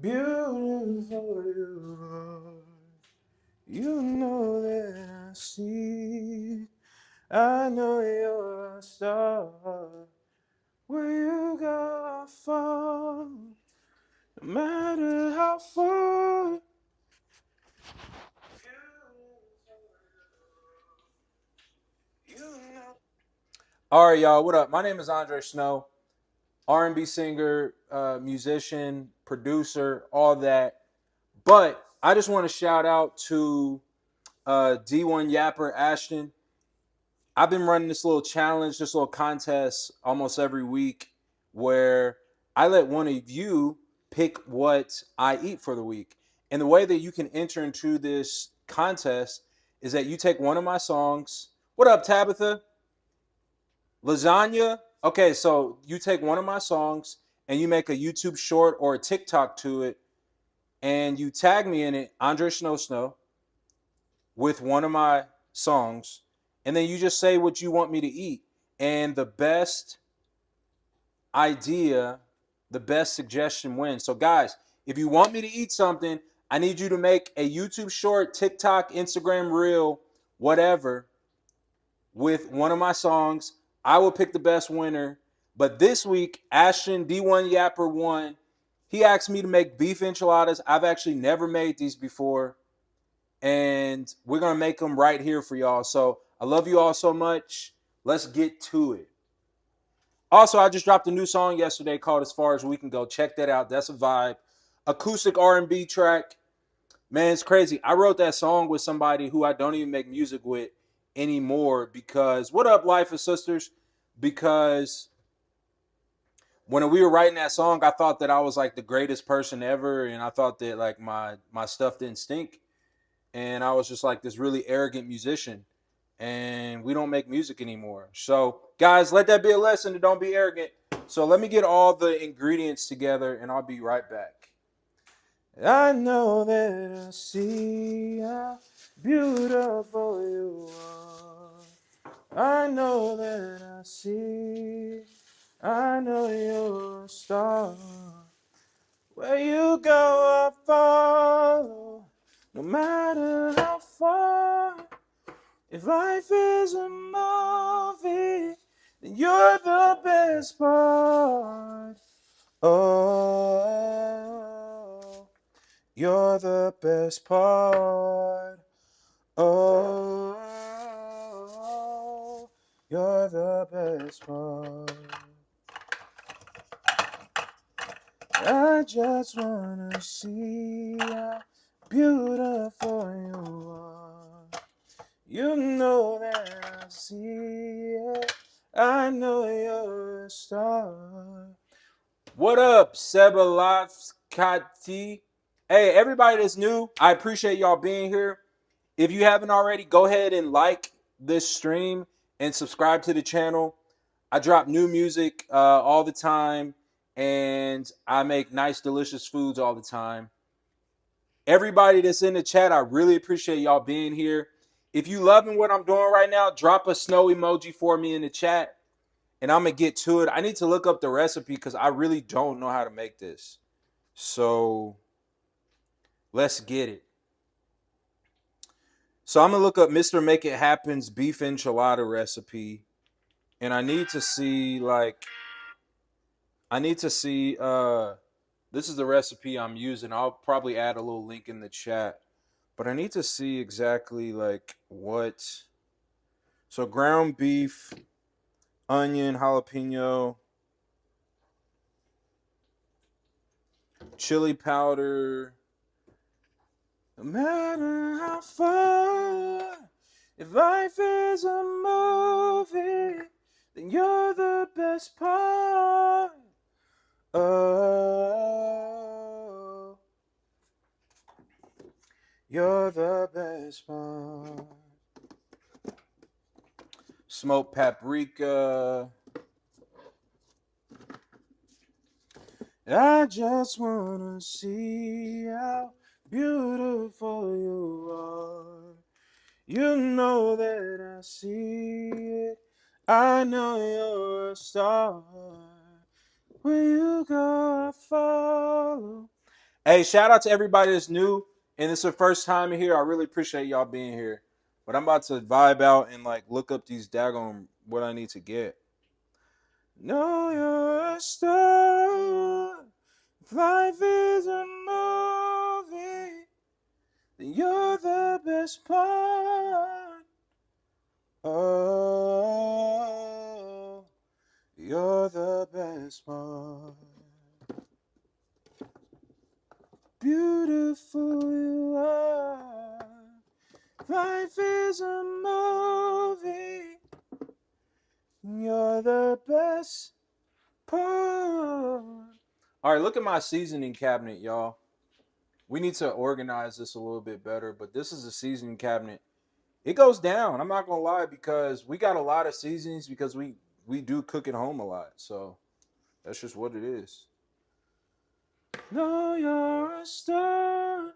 beautiful you are. You know that I see. I know you're a star. Where you go, I fall. No matter how far. You know. All right, y'all. What up? My name is Andre Snow, R&B singer, musician, producer, all that. But I just want to shout out to D1 Yapper Ashton. I've been running this little challenge, this little contest almost every week where I let one of you pick what I eat for the week. And the way that you can enter into this contest is that you take one of my songs. What up, Tabitha? Lasagna? Okay, so you take one of my songs and you make a YouTube short or a TikTok to it and you tag me in it, Andre Snow, with one of my songs, and then you just say what you want me to eat. And the best idea, the best suggestion wins. So, guys, if you want me to eat something, I need you to make a YouTube short, TikTok, Instagram reel, whatever, with one of my songs. I will pick the best winner. But this week, Ashton D1 Yapper won. He asked me to make beef enchiladas. I've actually never made these before. And we're going to make them right here for y'all. So I love you all so much. Let's get to it. Also, I just dropped a new song yesterday called As Far As We Can Go. Check that out. That's a vibe. Acoustic R&B track. Man, it's crazy. I wrote that song with somebody who I don't even make music with anymore because, what up, Life of Sisters? Because when we were writing that song, I thought that I was like the greatest person ever. And I thought that like my stuff didn't stink. And I was just like this really arrogant musician. And we don't make music anymore. So, guys, let that be a lesson to don't be arrogant. So let me get all the ingredients together and I'll be right back. I know that I see how beautiful you are. I know that I see. I know you're a star. Where you go, I follow. No matter how far. If life is a movie, then you're the best part. Oh, you're the best part. Oh, you're the best part. I just wanna see how beautiful you are. You know that I see it. I know you're a star. What up, Sebalovskati? Hey, everybody that's new, I appreciate y'all being here. If you haven't already, go ahead and like this stream and subscribe to the channel. I drop new music all the time, and I make nice, delicious foods all the time. Everybody that's in the chat, I really appreciate y'all being here. If you loving what I'm doing right now, drop a snow emoji for me in the chat, and I'm gonna get to it. I need to look up the recipe because I really don't know how to make this. So let's get it. So I'm gonna look up Mr. Make It Happen's beef enchilada recipe, and I need to see this is the recipe I'm using. I'll probably add a little link in the chat. But I need to see exactly like what. So ground beef, onion, jalapeno, chili powder. No matter how far, if life is a movie, then you're the best part. Oh, you're the best part. Smoked paprika. I just wanna see how beautiful you are. You know that I see it. I know you're a star. Where you go, I follow. Hey, shout out to everybody that's new and it's their first time here. I really appreciate y'all being here. But I'm about to vibe out and like look up these daggone what I need to get. Know you're a star. If life is a movie, then you're the best part. Oh, you're the best part. Beautiful you are. Life is a movie. You're the best part. All right, look at my seasoning cabinet, y'all. We need to organize this a little bit better, but this is a seasoning cabinet. It goes down. I'm not gonna lie because we got a lot of seasonings because we do cook at home a lot. So that's just what it is. No, you're a star.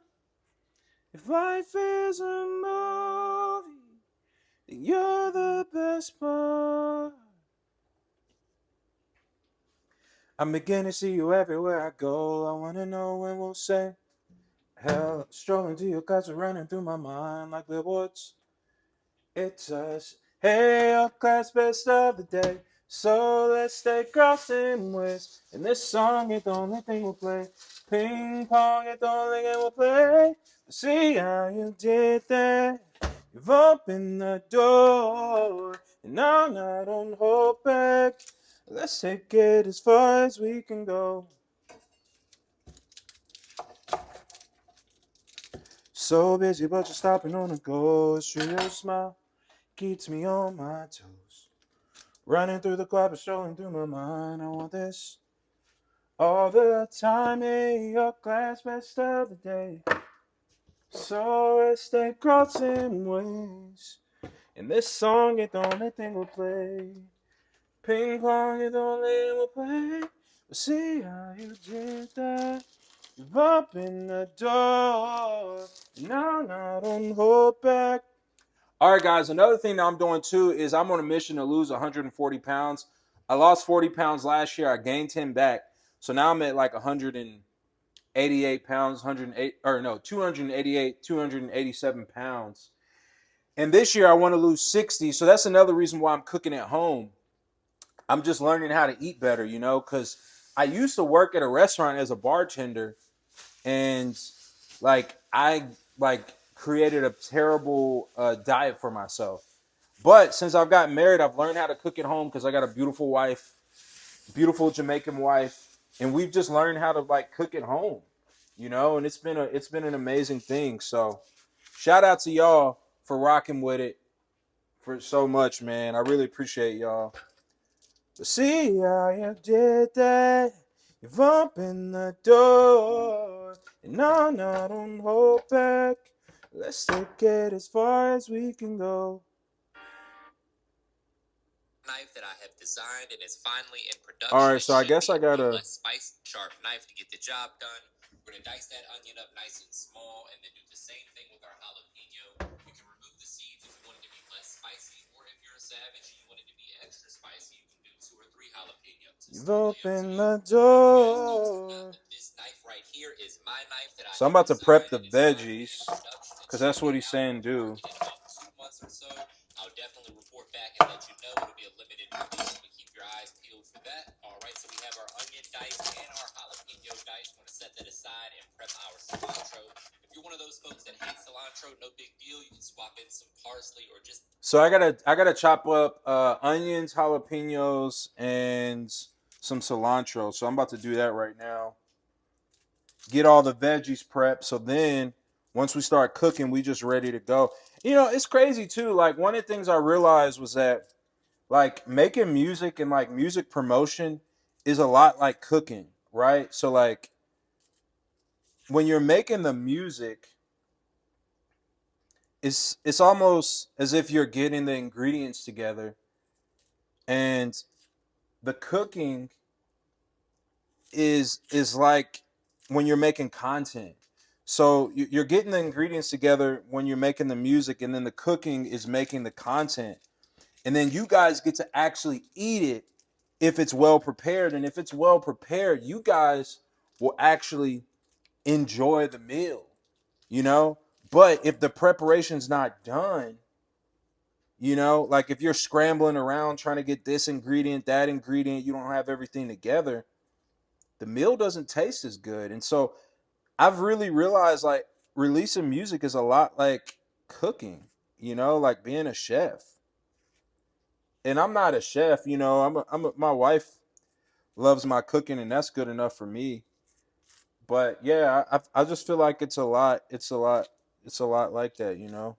If life is a movie, then you're the best part. I'm beginning to see you everywhere I go. I wanna know when we'll say, hell, strolling to your clouds are running through my mind like billboards. It's us. Hey, our class best of the day. So let's stay crossing ways. And this song is the only thing we'll play. Ping pong is the only game we'll play. See how you did that. You've opened the door. And now I don't hold back. Let's take it as far as we can go. So busy, but you're stopping on the go. Sure, your smile keeps me on my toes. Running through the club, strolling through my mind. I want this all the time. Hey, your class best of the day. So let's stay crossing ways. And this song is the only thing we'll play. Ping pong is the only thing we'll play. We'll see how you did that. You've opened the door. Now I don't hold back. All right, guys. Another thing that I'm doing too is I'm on a mission to lose 140 pounds. I lost 40 pounds last year. I gained 10 back. So now I'm at like 188 pounds, 108, or no, 288, 287 pounds. And this year I want to lose 60. So that's another reason why I'm cooking at home. I'm just learning how to eat better, because I used to work at a restaurant as a bartender and I created a terrible diet for myself. But since I've gotten married, I've learned how to cook at home because I got a beautiful wife, beautiful Jamaican wife, and we've just learned how to cook at home, and it's been an amazing thing. So shout out to y'all for rocking with it for so much, man. I really appreciate y'all. But see how you did that. You've opened the door, and now I don't hold back. Let's take it as far as we can go. Knife that I have designed and is finally in production. All right, so I guess I got a less spice sharp knife to get the job done. We're gonna dice that onion up nice and small, and then do the same thing with our jalapeno. You can remove the seeds if you want it to be less spicy, or if you're a savage and you want it to be extra spicy, you can do 2 or 3 jalapenos. You've opened the door. This knife right here is my knife that So I'm about to prep the veggies because that's what he's saying do. In about 2 months or so, I'll definitely report back and let you know. It'll be a limited release, so keep your eyes peeled for that. All right, so we have our onion dice and our jalapeno dice. We're going to set that aside and prep our cilantro. If you're one of those folks that hate cilantro, no big deal. You can swap in some parsley or just... So I gotta chop up onions, jalapenos, and some cilantro. So I'm about to do that right now. Get all the veggies prepped. So then once we start cooking, we just ready to go. It's crazy too. Like one of the things I realized was that making music and music promotion is a lot like cooking, right? So when you're making the music, it's almost as if you're getting the ingredients together, and the cooking is like when you're making content. So you're getting the ingredients together when you're making the music, and then the cooking is making the content. And then you guys get to actually eat it if it's well prepared. And if it's well prepared, you guys will actually enjoy the meal, you know? But if the preparation's not done, you know, like if you're scrambling around trying to get this ingredient, that ingredient, you don't have everything together, the meal doesn't taste as good. And so I've really realized like releasing music is a lot like cooking, you know, like being a chef. And I'm not a chef, you know. My wife loves my cooking, and that's good enough for me. But yeah, I just feel like it's a lot like that, you know.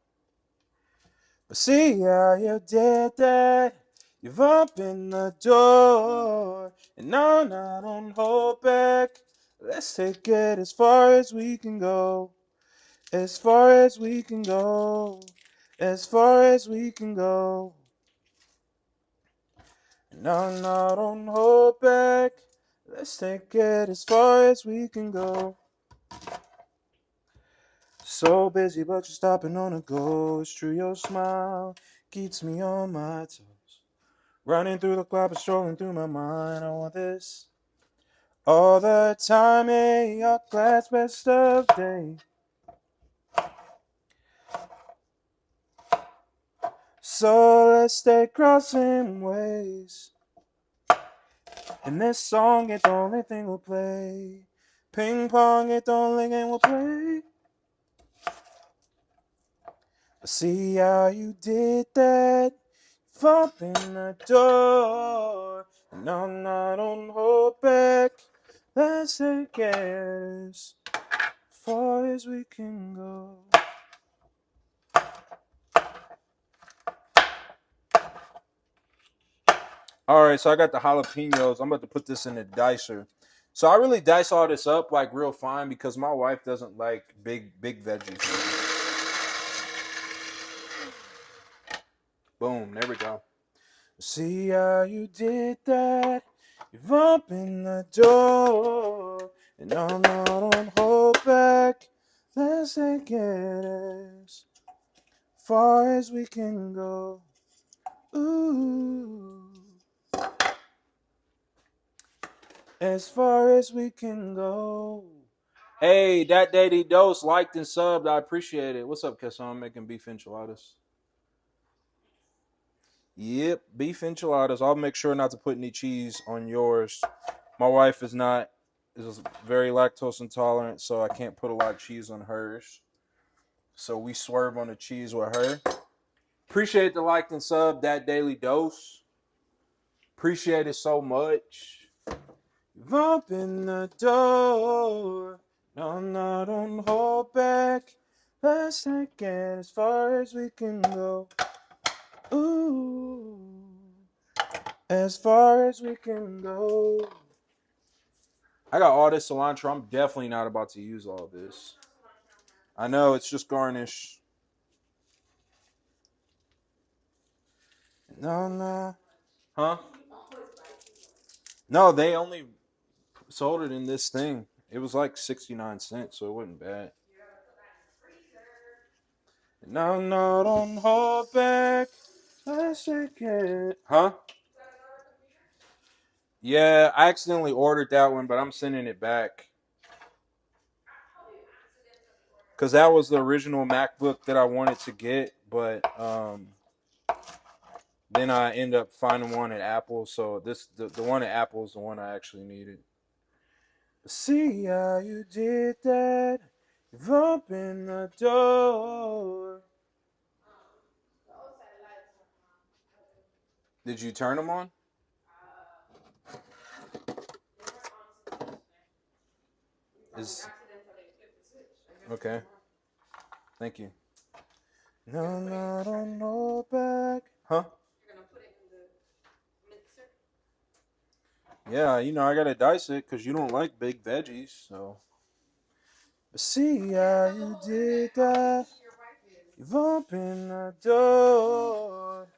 But see how you did that. You've opened the door, and now I don't hold back. Let's take it as far as we can go, as far as we can go, as far as we can go. No, don't hold back. Let's take it as far as we can go. So busy, but you're stopping on a go. It's true, your smile keeps me on my toes. Running through the cloud, but strolling through my mind. I want this all the time. In your glass, best of day. So let's stay crossing ways. And this song ain't the only thing we'll play. Ping pong ain't the only game we'll play. See how you did that. Open the door. And I'm not on hold back. Let's take it as far as we can go. All right, so I got the jalapenos. I'm about to put this in a dicer. So I really dice all this up like real fine because my wife doesn't like big veggies. Boom, there we go. See how you did that. You've opened the door, and I'm not on hold back. Let's take it as far as we can go. Ooh. As far as we can go. Hey, that Daddy Dose liked and subbed. I appreciate it. What's up, Kesson? I'm making beef enchiladas. Yep, beef enchiladas. I'll make sure not to put any cheese on yours. My wife is very lactose intolerant, so I can't put a lot of cheese on hers. So we swerve on the cheese with her. Appreciate the like and sub, that daily dose. Appreciate it so much. You've opened the door. No, I'm not on hold back. Let's take it as far as we can go. Ooh. As far as we can go. I got all this cilantro. I'm definitely not about to use all this. I know, it's just garnish. No. Huh? No, they only sold it in this thing. It was like 69 cents, so it wasn't bad. No, don't hold back. Let's take it. Huh? Yeah, I accidentally ordered that one, but I'm sending it back. Because that was the original MacBook that I wanted to get, but then I end up finding one at Apple. So the one at Apple is the one I actually needed. See how you did that. You've opened the door. Did you turn them on? Is okay. Thank you. No, don't hold back. Huh? Yeah, you know I gotta dice it because you don't like big veggies. So, but see how you did that. You've opened the door.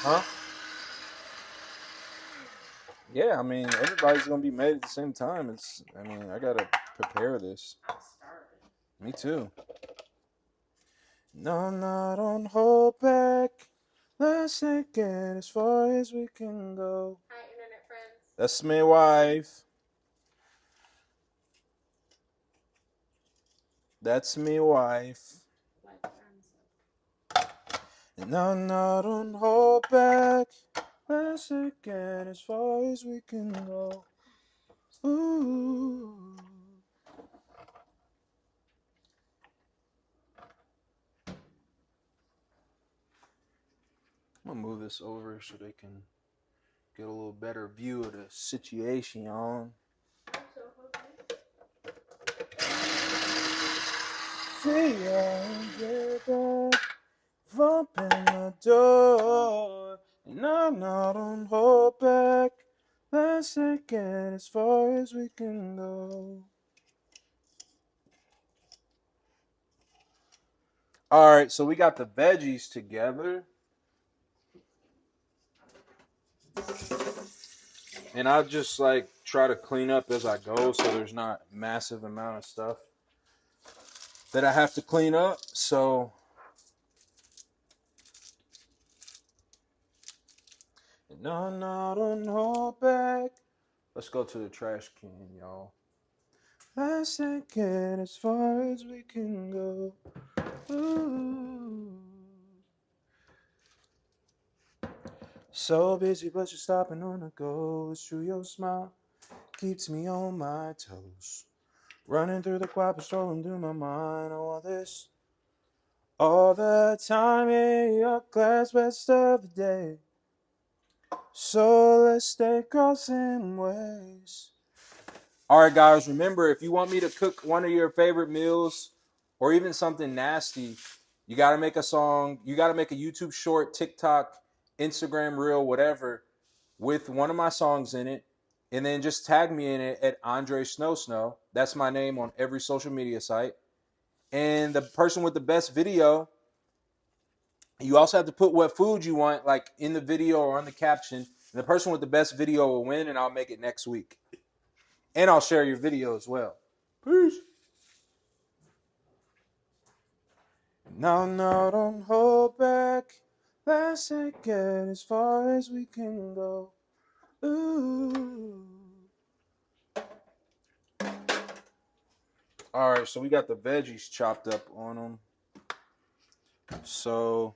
Huh? Yeah, I mean everybody's gonna be made at the same time. I gotta prepare this. Me too. No, don't hold back. Let's take it as far as we can go. Hi, internet friends. That's my wife. That's me wife. And now don't hold back. Let's get as far as we can go. Ooh. I'm gonna move this over so they can get a little better view of the situation on. See ya, get back. Open the door. And now don't hold back. Let's take it as far as we can go. All right, so we got the veggies together. And I'll just like try to clean up as I go so there's not a massive amount of stuff that I have to clean up. So no, don't hold back. Let's go to the trash can, y'all. Let's take it as far as we can go. Ooh. So busy, but you're stopping on the go. It's true, your smile keeps me on my toes. Running through the quiet, strolling through my mind. All this, all the time in your glass, rest of the day. So let's stay crossing ways. All right, guys, remember, if you want me to cook one of your favorite meals or even something nasty, you got to make a song. You got to make a YouTube short, TikTok, Instagram reel, whatever, with one of my songs in it. And then just tag me in it at Andre Snow Snow. That's my name on every social media site. And the person with the best video, you also have to put what food you want, like in the video or on the caption. And the person with the best video will win, and I'll make it next week. And I'll share your video as well. Peace. No, don't hold back. Let's take it as far as we can go. Ooh. All right, so we got the veggies chopped up on them. So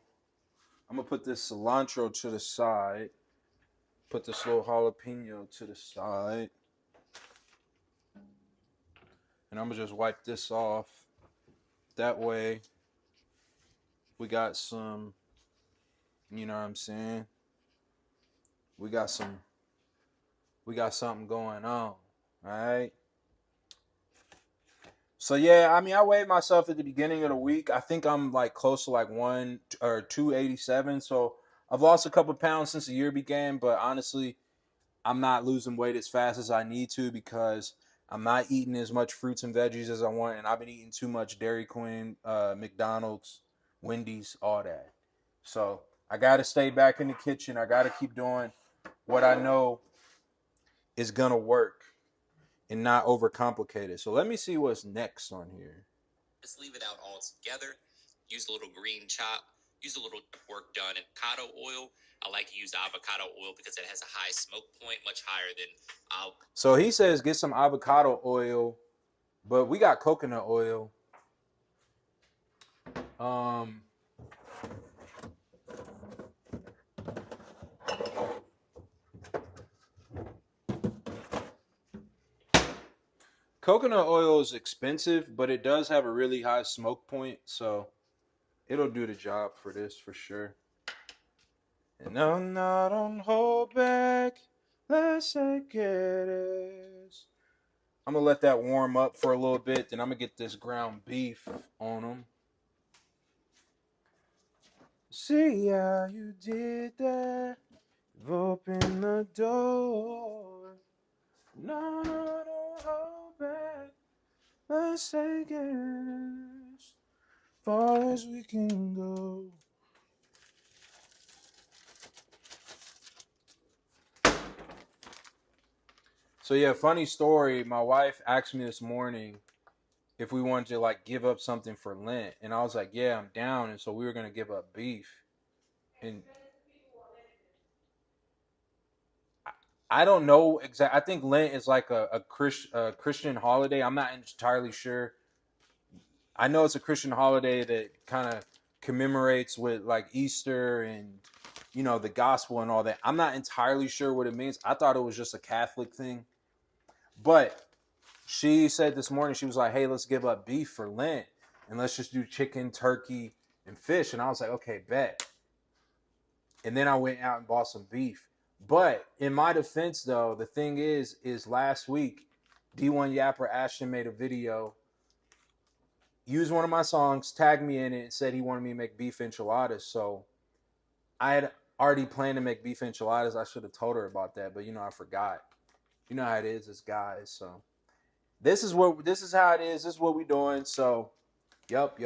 I'm gonna put this cilantro to the side. Put this little jalapeno to the side. And I'm gonna just wipe this off. That way we got some, you know what I'm saying? We got something going on. Alright. So yeah, I mean I weighed myself at the beginning of the week. I think I'm like close to like 287. So I've lost a couple pounds since the year began, but honestly, I'm not losing weight as fast as I need to because I'm not eating as much fruits and veggies as I want, and I've been eating too much Dairy Queen, McDonald's, Wendy's, all that. So I got to stay back in the kitchen. I got to keep doing what I know is gonna work and not overcomplicate it. So let me see what's next on here. Just leave it out all together. Use a little green chop. Use a little work done in avocado oil. I like to use avocado oil because it has a high smoke point, much higher than So he says get some avocado oil, but we got coconut oil. Um, Coconut oil is expensive, but it does have a really high smoke point, so it'll do the job for this for sure. And no, don't hold back. Let's take it is. I'm gonna let that warm up for a little bit, then I'm gonna get this ground beef on them. See how you did that. Open the door. No, don't hold back. Let's take it as far as we can go. So yeah, funny story. My wife asked me this morning if we wanted to like give up something for Lent, and I was like, "Yeah, I'm down." And so we were gonna give up beef, and I don't know exactly. I think Lent is like a Christian holiday. I'm not entirely sure. I know it's a Christian holiday that kind of commemorates with like Easter and the gospel and all that. I'm not entirely sure what it means. I thought it was just a Catholic thing. But she said this morning, she was like, "Hey, let's give up beef for Lent and let's just do chicken, turkey, and fish." And I was like, "Okay, bet." And then I went out and bought some beef. But in my defense, though, the thing is last week, D1 Yapper Ashton made a video, used one of my songs, tagged me in it, and said he wanted me to make beef enchiladas. So I had already planned to make beef enchiladas. I should have told her about that, but I forgot. You know how it is as guys. So this is how it is. This is what we doing. So, yup.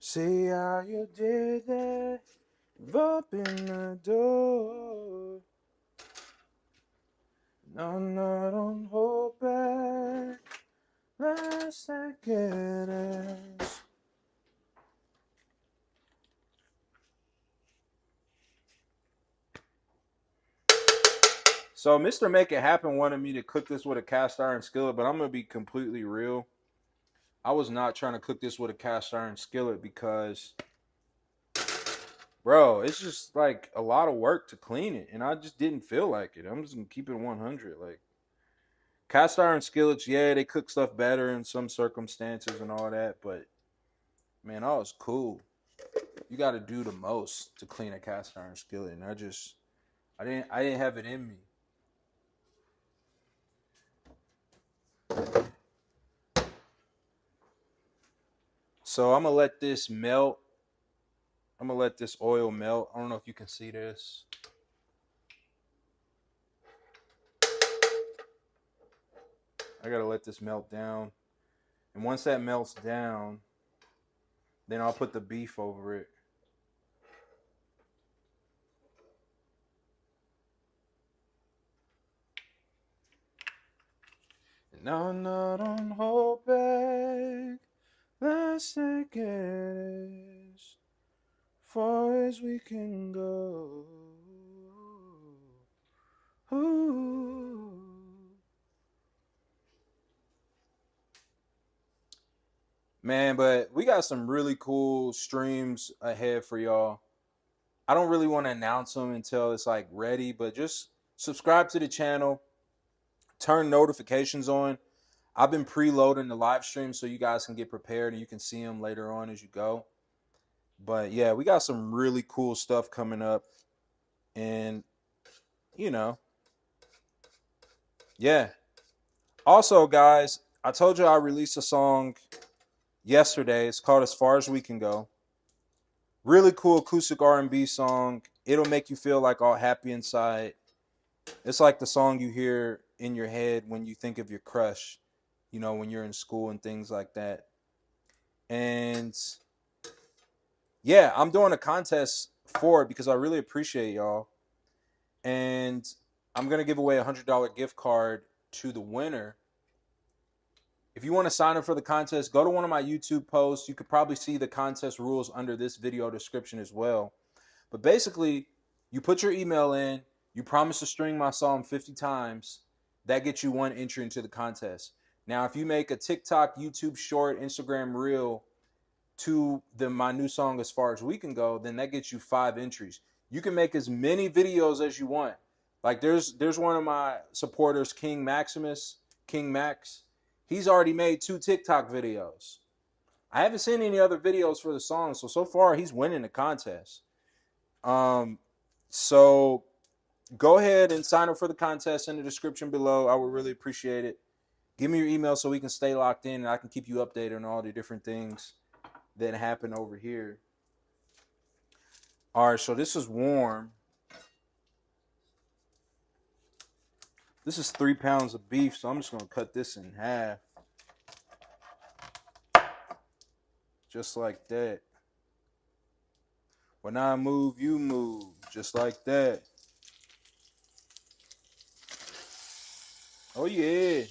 See how you did that. Open the door. No, don't hold back. Let's take it. So Mr. Make It Happen wanted me to cook this with a cast iron skillet, but I'm gonna be completely real. I was not trying to cook this with a cast iron skillet because, bro, it's just like a lot of work to clean it, and I just didn't feel like it. I'm just gonna keep it 100. Like cast iron skillets, yeah, they cook stuff better in some circumstances and all that, but man, that was cool. You got to do the most to clean a cast iron skillet, and I didn't have it in me. So I'm gonna let this melt. I'm gonna let this oil melt. I don't know if you can see this. I gotta let this melt down. And once that melts down, then I'll put the beef over it. No, don't hold back. Let's take it as far as we can go. Ooh. Man, but we got some really cool streams ahead for y'all. I don't really want to announce them until it's like ready, but just subscribe to the channel, turn notifications on. I've been preloading the live stream so you guys can get prepared and you can see them later on as you go. But yeah, we got some really cool stuff coming up. And, you know, yeah. Also, guys, I told you I released a song yesterday. It's called As Far As We Can Go. Really cool acoustic R&B song. It'll make you feel like all happy inside. It's like the song you hear in your head when you think of your crush, when you're in school and things like that. And yeah, I'm doing a contest for it because I really appreciate y'all. And I'm going to give away a $100 gift card to the winner. If you want to sign up for the contest, go to one of my YouTube posts. You could probably see the contest rules under this video description as well. But basically, you put your email in, you promise to string my song 50 times. That gets you one entry into the contest. Now, if you make a TikTok, YouTube short, Instagram reel to my new song As Far As We Can Go, then that gets you 5 entries. You can make as many videos as you want. Like there's one of my supporters, King Max. He's already made 2 TikTok videos. I haven't seen any other videos for the song, so far he's winning the contest. So go ahead and sign up for the contest in the description below. I would really appreciate it. Give me your email so we can stay locked in and I can keep you updated on all the different things that happen over here. All right, so this is warm. This is 3 pounds of beef, so I'm just going to cut this in half. Just like that. When I move, you move. Just like that. Oh, yeah.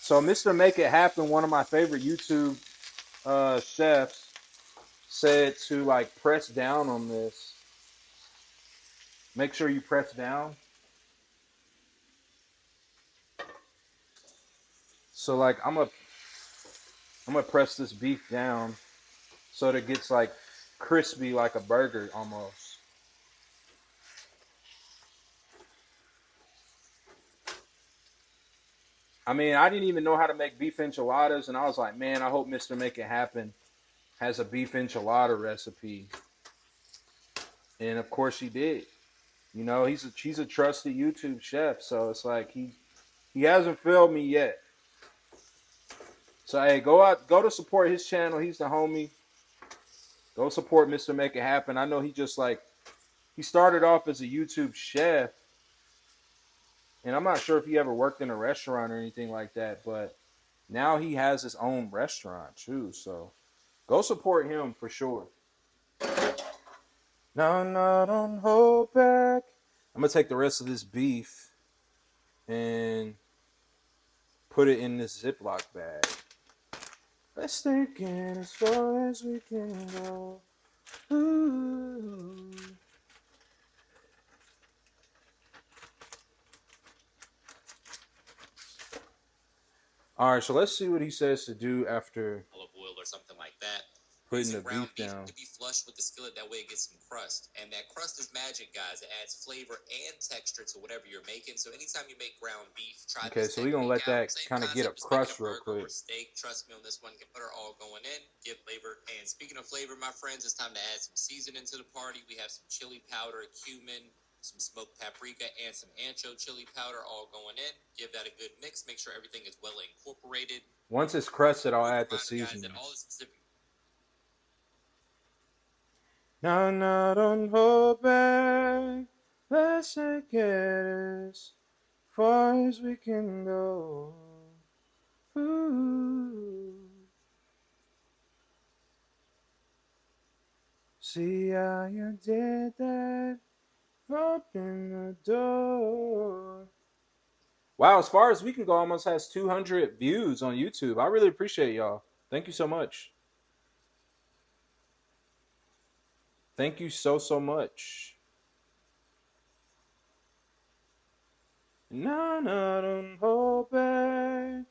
So Mr. Make It Happen, one of my favorite YouTube chefs, said to like press down on this. Make sure you press down. So like I'm gonna press this beef down so that it gets like crispy like a burger almost. I mean, I didn't even know how to make beef enchiladas, and I was like, man, I hope Mr. Make It Happen has a beef enchilada recipe. And of course he did. You know, he's a trusted YouTube chef, so it's like he hasn't failed me yet. So hey, go to support his channel. He's the homie. Go support Mr. Make It Happen. I know he started off as a YouTube chef, and I'm not sure if he ever worked in a restaurant or anything like that, but now he has his own restaurant too. So go support him for sure. No, no, don't hold back. I'm gonna take the rest of this beef and put it in this Ziploc bag. Let's take it as far as we can go. Ooh. All right, so let's see what he says to do after olive oil or something like that. putting Using the ground beef beef down. to be flush with the skillet, that way it gets some crust. And that crust is magic, guys. It adds flavor and texture to whatever you're making. So anytime you make ground beef, try Okay, this so we're gonna technique let out. that Same kind of get a concept as making a crust real burger quick. or steak. Trust me on this one. Get butter all going in, give flavor. And speaking of flavor, my friends, it's time to add some seasoning to the party. We have some chili powder, cumin, some smoked paprika, and some ancho chili powder all going in. Give that a good mix. Make sure everything is well incorporated. Once it's crusted, I'll Quick add the reminder, guys, that seasoning. all the specific No, no, don't hold back. Let's take it as far as we can go. Ooh. See how you did that. Open the door. Wow, as far as we can go, almost has 200 views on YouTube. I really appreciate y'all. Thank you so much. Thank you so much. No, no, don't hold back.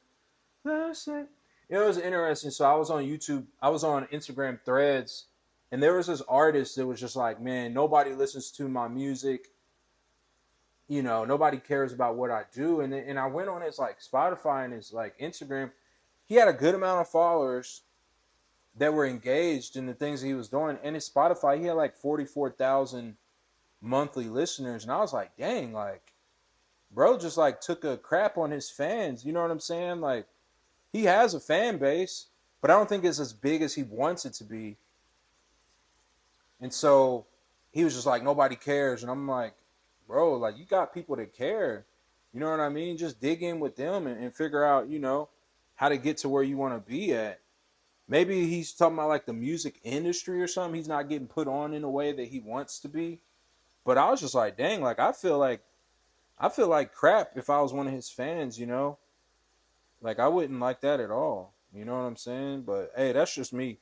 Listen. You know, it was interesting. So I was on YouTube, I was on Instagram threads, and there was this artist that was just like, man, nobody listens to my music. You know, nobody cares about what I do. And I went on his like Spotify and his like Instagram. He had a good amount of followers that were engaged in the things he was doing. And his Spotify, he had like 44,000 monthly listeners. And I was like, dang, like, bro just like took a crap on his fans. You know what I'm saying? Like, he has a fan base, but I don't think it's as big as he wants it to be. And so he was just like, nobody cares. And I'm like, bro, like, you got people that care. You know what I mean? Just dig in with them and figure out, you know, how to get to where you want to be at. Maybe he's talking about like the music industry or something. He's not getting put on in a way that he wants to be. But I was just like, dang, like I feel like crap if I was one of his fans, you know? Like I wouldn't like that at all. You know what I'm saying? But hey, that's just me.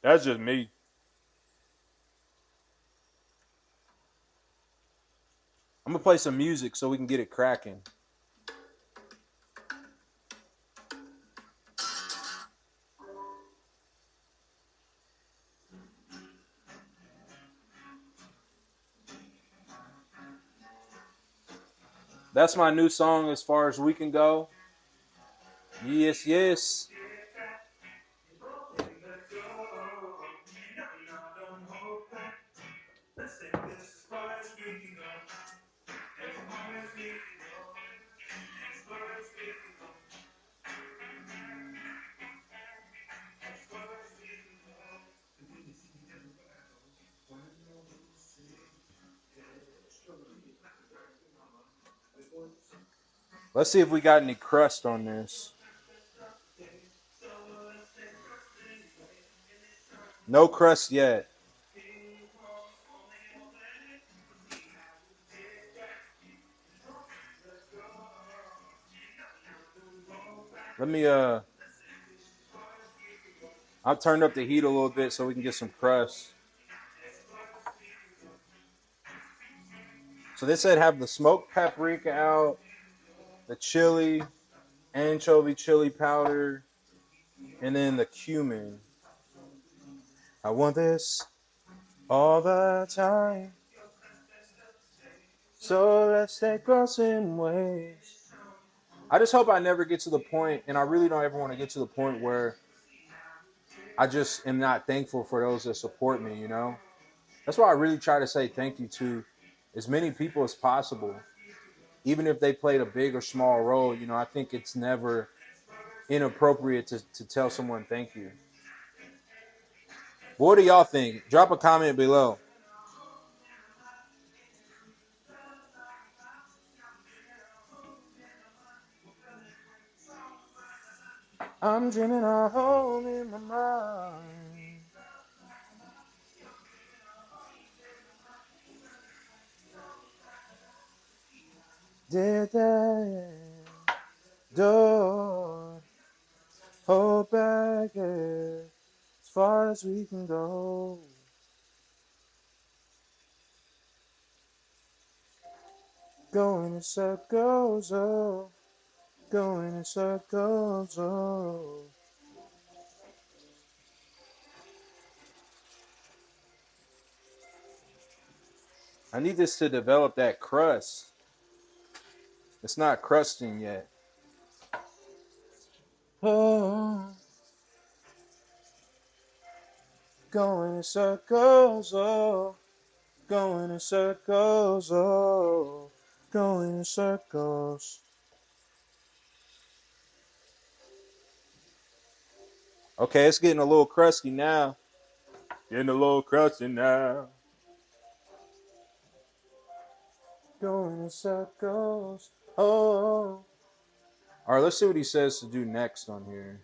That's just me. I'm gonna play some music so we can get it cracking. That's my new song as far as we can go. Yes, yes. Let's see if we got any crust on this. No crust yet. Let me I've turned up the heat a little bit so we can get some crust. So they said have the smoked paprika out, the chili, anchovy chili powder, and then the cumin. I want this all the time. So let's take crossing ways. I just hope I never get to the point, and I really don't ever want to get to the point where I just am not thankful for those that support me, you know? That's why I really try to say thank you to as many people as possible. Even if they played a big or small role, you know, I think it's never inappropriate to tell someone thank you. What do y'all think? Drop a comment below. I'm dreaming a home in my mind. Did that door hold back as far as we can go? Going in circles, oh, going in circles, oh. I need this to develop that crust. It's not crusting yet. Oh, going in circles, oh, going in circles, oh, going in circles. Okay, it's getting a little crusty now. Getting a little crusty now. Going in circles, oh. All right, let's see what he says to do next on here.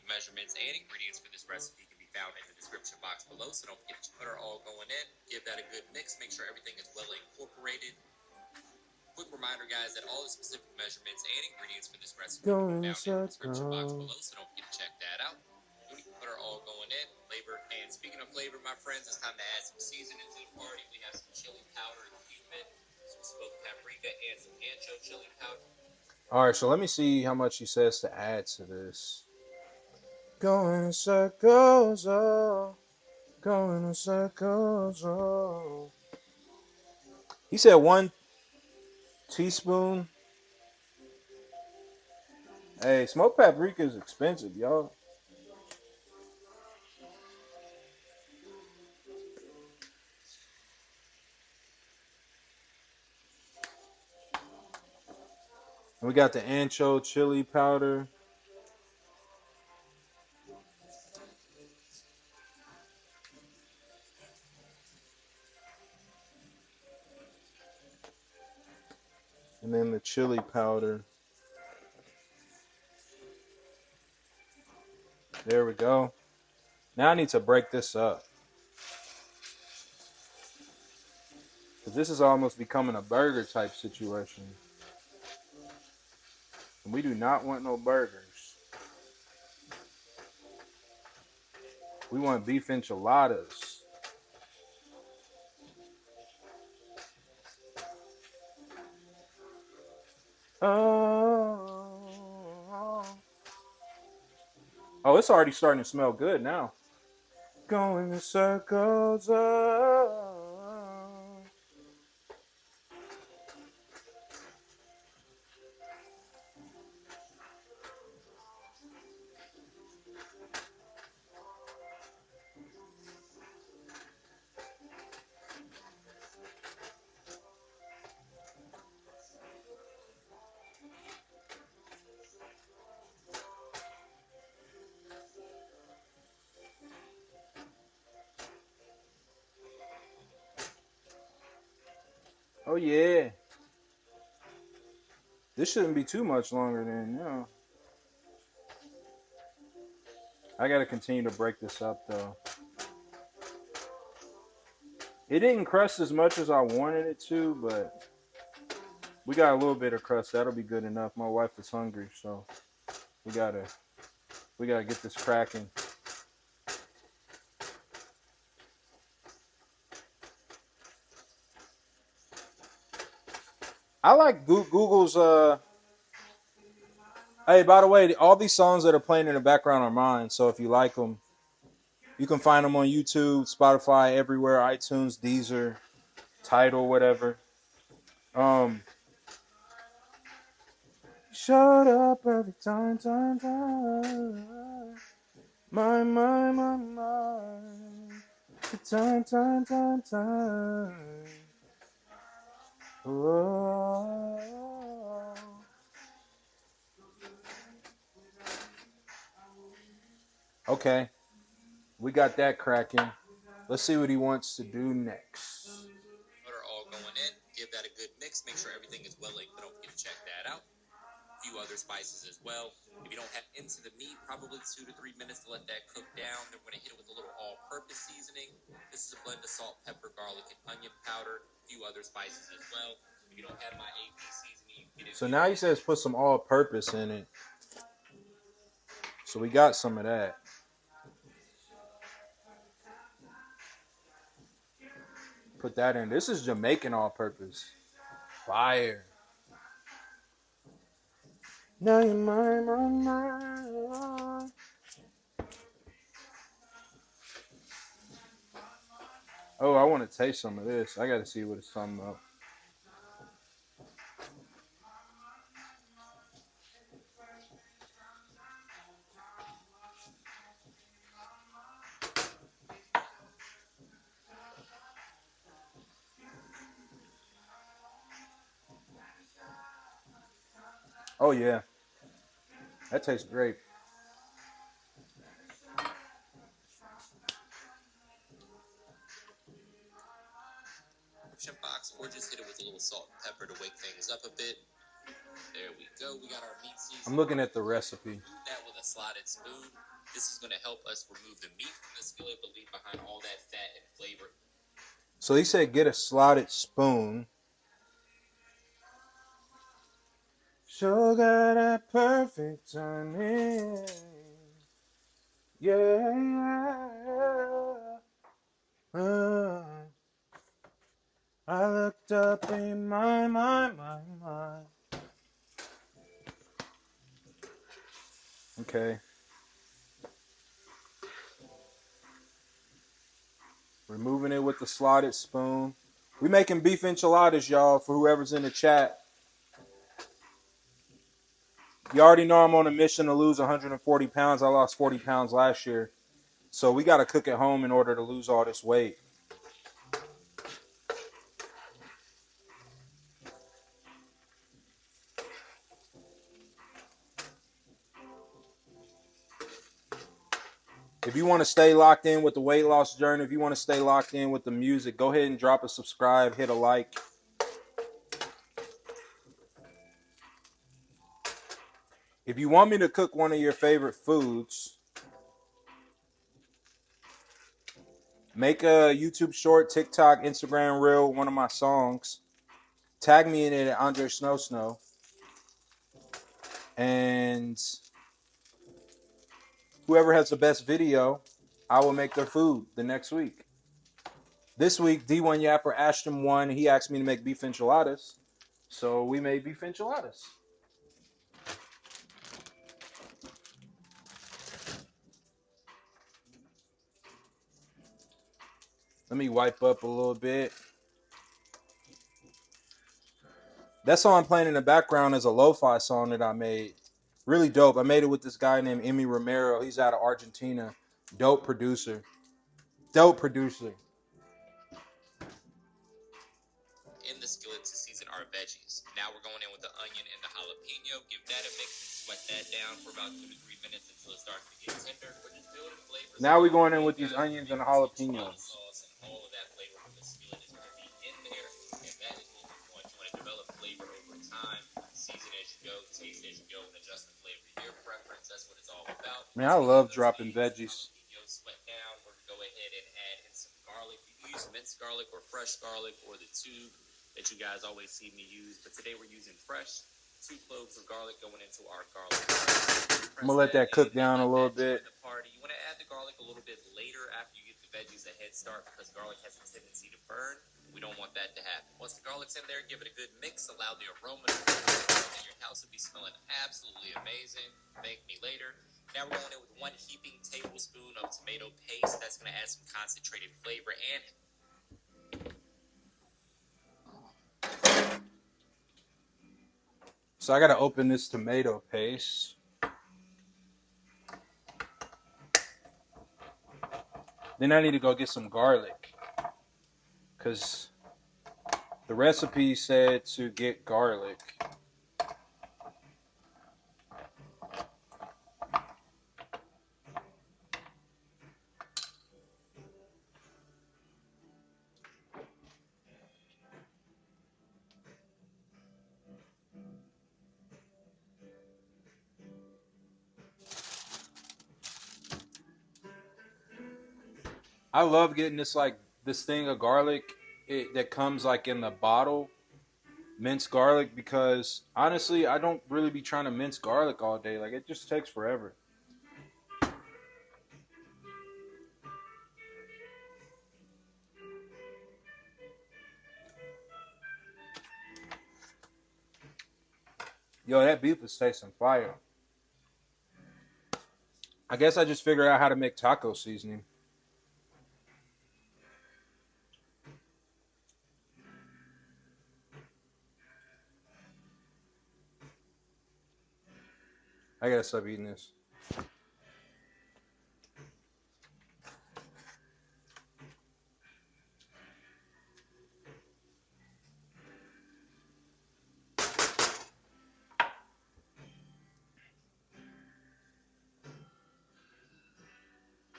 Measurements and ingredients for this recipe can be found in the description box below, so don't forget to put it all going in. Give that a good mix. Make sure everything is well incorporated. Quick reminder, guys, that all the specific measurements and ingredients for this recipe can be found in the description box below, so don't forget to check that out. We put it all going in, flavor. And speaking of flavor, my friends, it's time to add some seasoning to the party. We have some chili powder, cumin, some smoked paprika, and some ancho chili powder. All right, so let me see how much he says to add to this. Going in circles, oh, going in circles, oh. He said 1 teaspoon. Hey, smoked paprika is expensive, y'all. And we got the ancho chili powder. And then the chili powder. There we go. Now I need to break this up. Because this is almost becoming a burger type situation. And we do not want no burgers. We want beef enchiladas. Oh, oh, it's already starting to smell good now. Going in circles. Oh yeah. This shouldn't be too much longer than, you know. I gotta continue to break this up though. It didn't crust as much as I wanted it to, but we got a little bit of crust. That'll be good enough. My wife is hungry, so we gotta get this cracking. I like Google's. Hey, by the way, all these songs that are playing in the background are mine. So if you like them, you can find them on YouTube, Spotify, everywhere, iTunes, Deezer, Tidal, whatever. Um, shut up every time, time, time. My. Time, time, time, time. Whoa. Okay, we got that cracking. Let's see what he wants to do next. Butter all going in. Give that a good mix. Make sure everything is well linked. Don't forget to check that out. A few other spices as well. If you don't have into the meat, probably 2 to 3 minutes to let that cook down. Then we're going to hit it with a little all-purpose seasoning. This is a blend of salt, pepper, garlic, and onion powder. A few other spices as well. If you don't have my AP seasoning, you can get it. So now he says put some all-purpose in it. So we got some of that. Put that in. This is Jamaican all-purpose. Fire. Now you're mine. Oh, I want to taste some of this. I got to see what it's talking about. Oh, yeah. That tastes great. Box, or just hit it with a little salt and pepper to wake things up a bit. There we go. We got our meat seasoning. I'm looking at the recipe. Do that with a slotted spoon. This is going to help us remove the meat from the skillet, but leave behind all that fat and flavor. So he said get a slotted spoon. Sugar that perfect timing. Yeah. I looked up in my mind. Okay. Removing it with the slotted spoon. We making beef enchiladas, y'all, for whoever's in the chat. You already know I'm on a mission to lose 140 pounds. I lost 40 pounds last year. So we got to cook at home in order to lose all this weight. If you want to stay locked in with the weight loss journey, if you want to stay locked in with the music, go ahead and drop a subscribe, hit a like. If you want me to cook one of your favorite foods, make a YouTube short, TikTok, Instagram reel, one of my songs. Tag me in it at Andre Snow. And whoever has the best video, I will make their food the next week. This week, D1 Yapper Ashton won. He asked me to make beef enchiladas. So we made beef enchiladas. Let me wipe up a little bit. That song playing in the background is a lo-fi song that I made. Really dope. I made it with this guy named Emmy Romero. He's out of Argentina. Dope producer. In the skillet to season our veggies. Now we're going in with the onion and the jalapeno. Give that a mix and sweat that down for about 2 to 3 minutes until it starts to get tender. We're just building flavors. Now we're going in with these onions and the jalapenos. Sauce and all of that flavor from the skillet is going to be in there, and that is what we want. You want to develop flavor over time, season as you go, taste as you go, and adjust the flavor to your preference. That's what it's all about. Man, I love dropping veggies. Sweat down. We're going to go ahead and add in some garlic. You can use minced garlic or fresh garlic or the tube that you guys always see me use, but today we're using fresh. 2 cloves of garlic going into our garlic. I'm gonna let that cook down a little bit. You want to add the the garlic a little bit later after you get the veggies a head start because garlic has a tendency to burn. We don't want that to happen. Once the garlic's in there, give it a good mix. Allow the aroma to fill the room, and your house will be smelling absolutely amazing. Thank me later. Now we're going in with 1 heaping tablespoon of tomato paste. That's going to add some concentrated flavor and So I gotta open this tomato paste. Then I need to go get some garlic, because the recipe said to get garlic. I love getting this thing of garlic that comes like in the bottle, minced garlic, because honestly, I don't really be trying to mince garlic all day. Like, it just takes forever. Yo, that beef is tasting fire. I guess I just figured out how to make taco seasoning. I gotta stop eating this.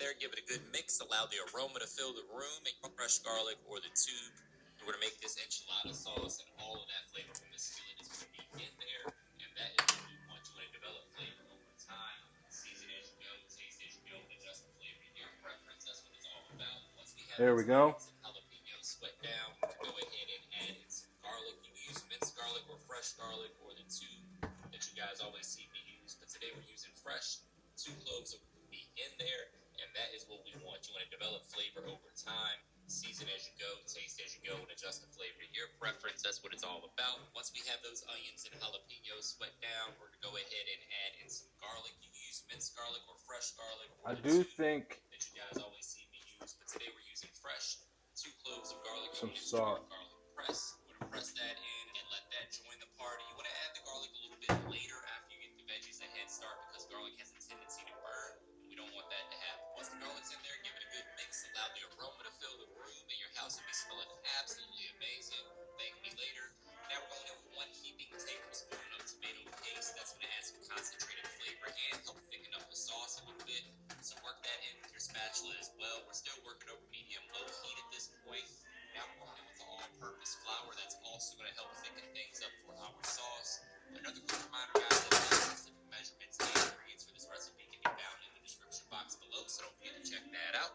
there, give it a good mix. Allow the aroma to fill the room. Make fresh garlic or the tube. We're going to make this enchilada sauce, and all of that flavor from the skillet is going to be in there. And that is what we want. You want to develop flavor over time. Season as you go, taste as you go, and adjust the flavor to your preference. That's what it's all about. Once we have There we go. some jalapenos sweat down, we're going to go ahead and add in some garlic. You can use minced garlic or fresh garlic or the tube that you guys always see me use. But today we're using fresh. 2 cloves will be in there. And that is what we want. You want to develop flavor over time, season as you go, taste as you go, and adjust the flavor to your preference. That's what it's all about. Once we have those onions and jalapenos sweat down, we're going to go ahead and add in some garlic. You can use minced garlic or fresh garlic. I Or do think that you guys always see me use, but today we're using fresh. 2 cloves of garlic. some salt. Garlic press. We're going to press that in and let that join the party. You want to add the garlic a little bit later after you get the veggies a head start because garlic has a tendency to burn. We don't want that to happen. Once the garlic's in there, give it a good mix. Allow the aroma to fill the room, and your house will be smelling absolutely amazing. Thank me later. Now we're going in with 1 heaping tablespoon of tomato paste. That's going to add some concentrated flavor and help thicken up the sauce a little bit. So work that in with your spatula as well. We're still working over medium-low heat at this point. Now we're going in with the all-purpose flour. That's also going to help thicken things up for our sauce. Another quick reminder, guys, that specific measurements and ingredients for this recipe can be found in the description box below, so don't forget to check that out.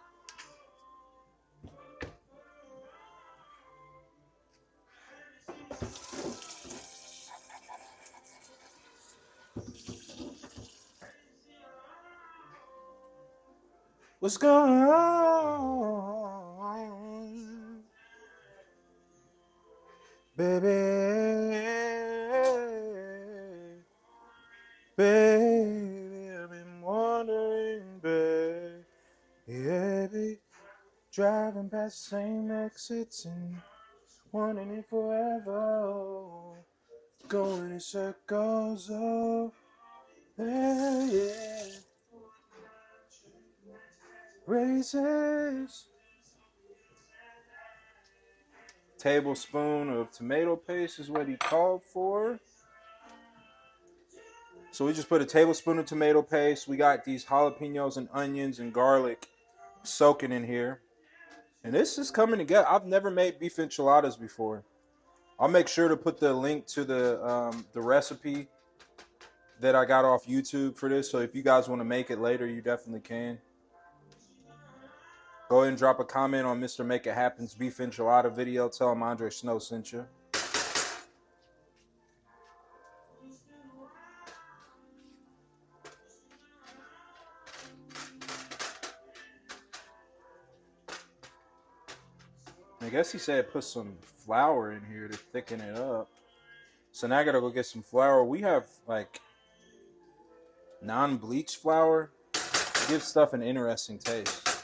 What's going on, baby? Baby, I've been wondering, baby, driving past the same exits and wanting it forever, going in circles, oh, yeah. Races. Tablespoon of tomato paste is what he called for. So we just put a tablespoon of tomato paste. We got these jalapenos and onions and garlic soaking in here. And this is coming together. I've never made beef enchiladas before. I'll make sure to put the link to the recipe that I got off YouTube for this. So if you guys want to make it later, you definitely can. Go ahead and drop a comment on Mr. Make It Happen's beef enchilada video. Tell him Andre Snow sent you. I guess he said put some flour in here to thicken it up. So now I gotta go get some flour. We have like non-bleached flour. It gives stuff an interesting taste.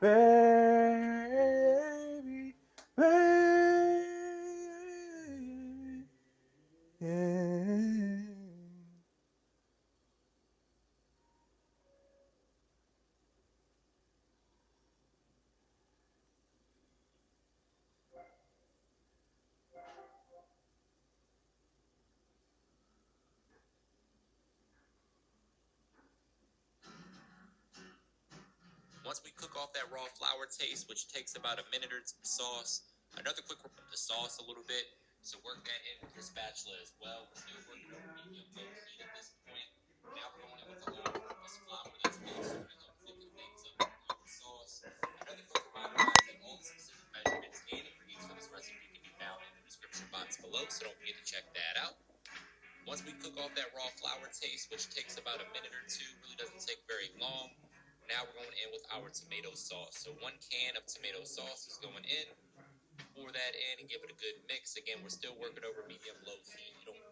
Baby, baby, yeah. Once we cook off that raw flour taste, which takes about a minute or two, sauce, another quick the sauce a little bit. So work that in with your spatula as well. We're still working over medium low heat at this point. Now we're going in with the all-purpose flour that's really starting to help thicken things up with the sauce. Another quick reminder, guys, that all the specific measurements and ingredients for this recipe can be found in the description box below, so don't forget to check that out. Once we cook off that raw flour taste, which takes about a minute or two, really doesn't take very long. Now we're going in with our tomato sauce. So 1 can of tomato sauce is going in. Pour that in and give it a good mix. Again, we're still working over medium-low heat. You don't.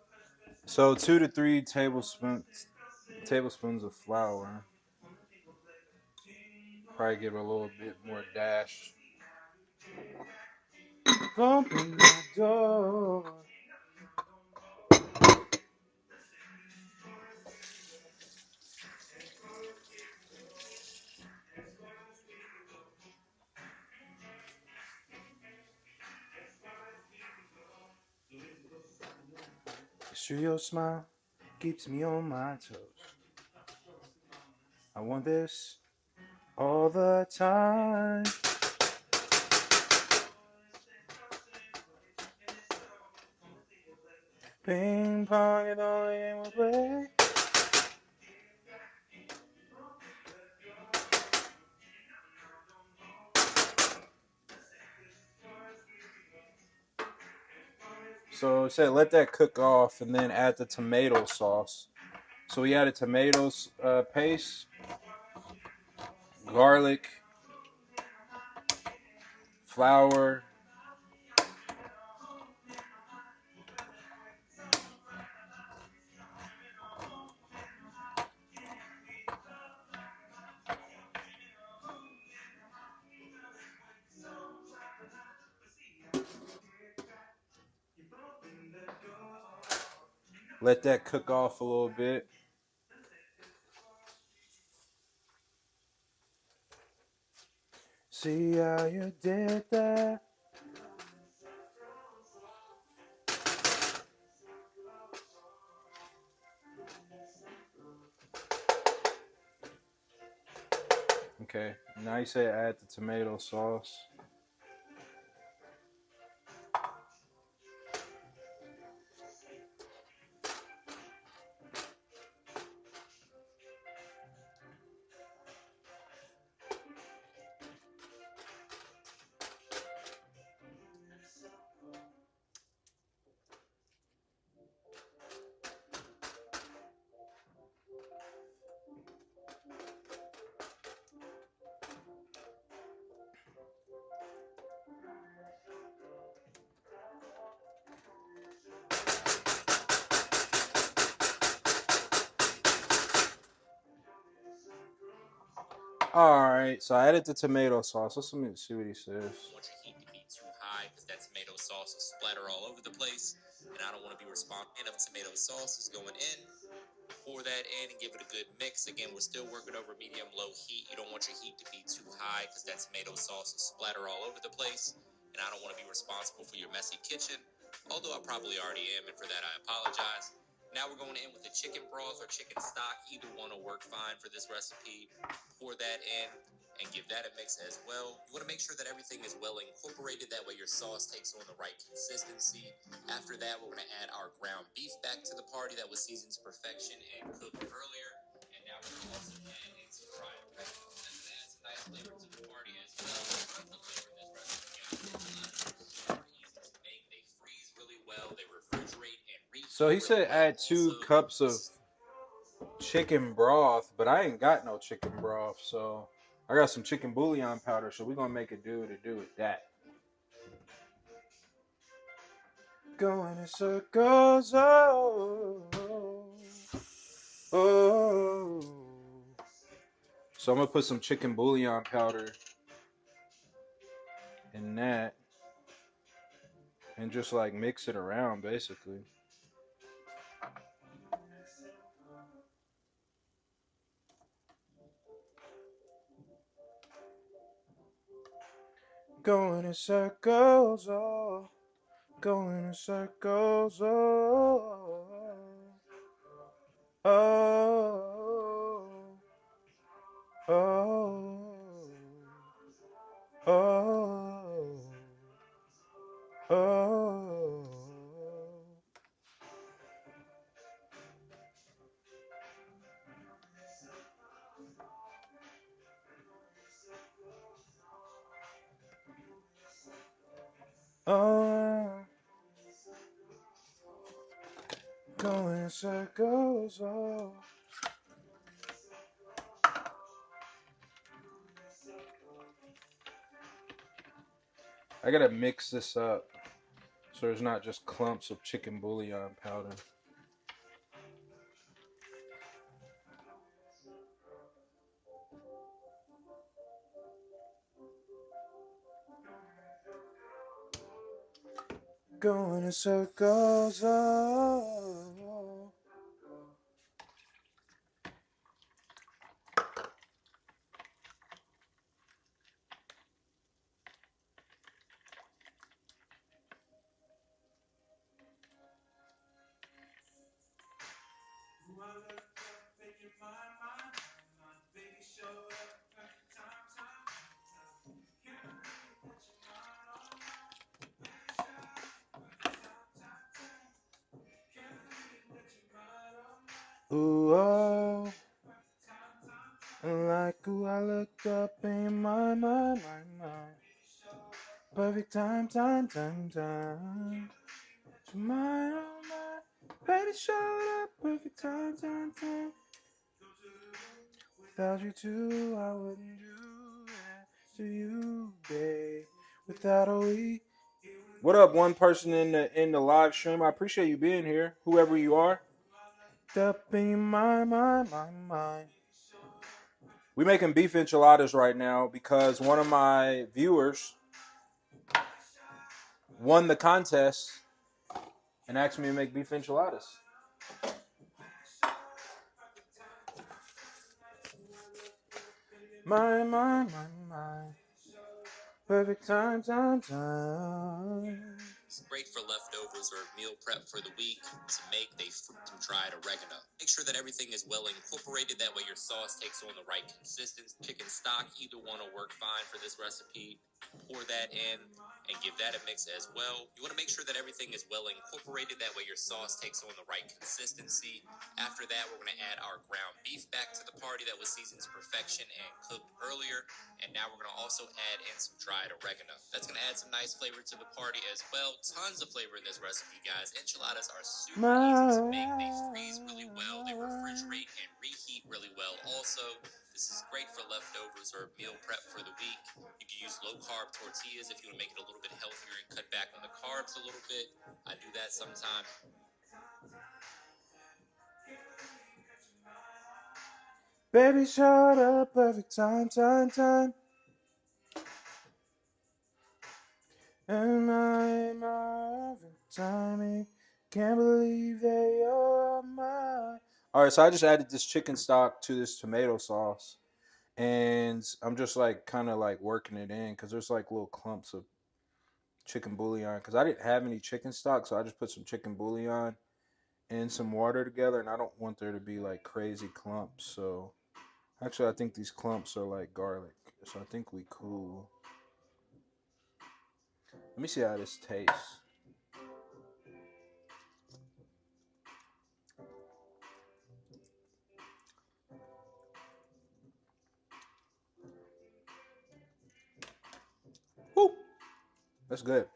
So 2 to 3 tablespoons of flour. Probably give it a little bit more dash. Open the door. Sure, your smile keeps me on my toes. I want this all the time. Ping pong is the only game we play. So it said let that cook off and then add the tomato sauce. So we added tomatoes paste, garlic, flour, let that cook off a little bit. See how you did that? Okay, now you say add the tomato sauce. Alright, so I added the tomato sauce. Let's see what he says. I don't want your heat to be too high because that tomato sauce will splatter all over the place, and I don't want to be responsible. Of tomato sauce is going in. Pour that in and give it a good mix. Again, we're still working over medium-low heat. You don't want your heat to be too high because that tomato sauce will splatter all over the place, and I don't want to be responsible for your messy kitchen, although I probably already am, and for that I apologize. Now we're going in with the chicken broth or chicken stock. Either one will work fine for this recipe. Pour that in and give that a mix as well. You want to make sure that everything is well incorporated. That way your sauce takes on the right consistency. After that, we're going to add our ground beef back to the party that was seasoned to perfection and cooked earlier. And now we're going to also add in some fried rice. That's going to add some nice flavor to the party as well. The flavor in this recipe are easy to make. They freeze really well. They refrigerate and reheat. So he said really well. add 2 cups of chicken broth, but I ain't got no chicken broth, so I got some chicken bouillon powder, so we're gonna make it do with that. Going in circles, oh, oh. So I'm gonna put some chicken bouillon powder in that and just like mix it around basically. Going in circles, oh, going in circles, oh, oh, oh, oh, oh. Oh, going in circles, oh. I gotta mix this up so there's not just clumps of chicken bouillon powder. Going in circles, oh. Ooh, oh, like who I looked up in my mind. Perfect time. My, oh my, baby showed up. Perfect time. Without you too, I wouldn't do that to you, babe. Without a we. What up, one person in the live stream? I appreciate you being here, whoever you are. Up in my mind. We making beef enchiladas right now because one of my viewers won the contest and asked me to make beef enchiladas. My. Perfect time. It's great for leftovers or meal prep for the week. To make, they fruit some dried oregano. Make sure that everything is well incorporated. That way your sauce takes on the right consistency. Chicken stock, either one will work fine for this recipe. Pour that in and give that a mix as well. You want to make sure that everything is well incorporated. That way your sauce takes on the right consistency. After that, we're going to add our ground beef back to the party that was seasoned to perfection and cooked earlier. And now we're going to also add in some dried oregano. That's going to add some nice flavor to the party as well. Tons of flavor in this recipe, guys. Enchiladas are super easy to make. They freeze really well. They refrigerate and reheat really well also. This is great for leftovers or meal prep for the week. You can use low-carb tortillas if you want to make it a little bit healthier and cut back on the carbs a little bit. I do that sometimes. Baby showed up, perfect time. And my timing, can't believe they are mine. All right, so I just added this chicken stock to this tomato sauce, and I'm just like kind of like working it in because there's like little clumps of chicken bouillon because I didn't have any chicken stock, so I just put some chicken bouillon and some water together, and I don't want there to be like crazy clumps. So actually, I think these clumps are like garlic, so I think we cool. Let me see how this tastes. Woo! That's good.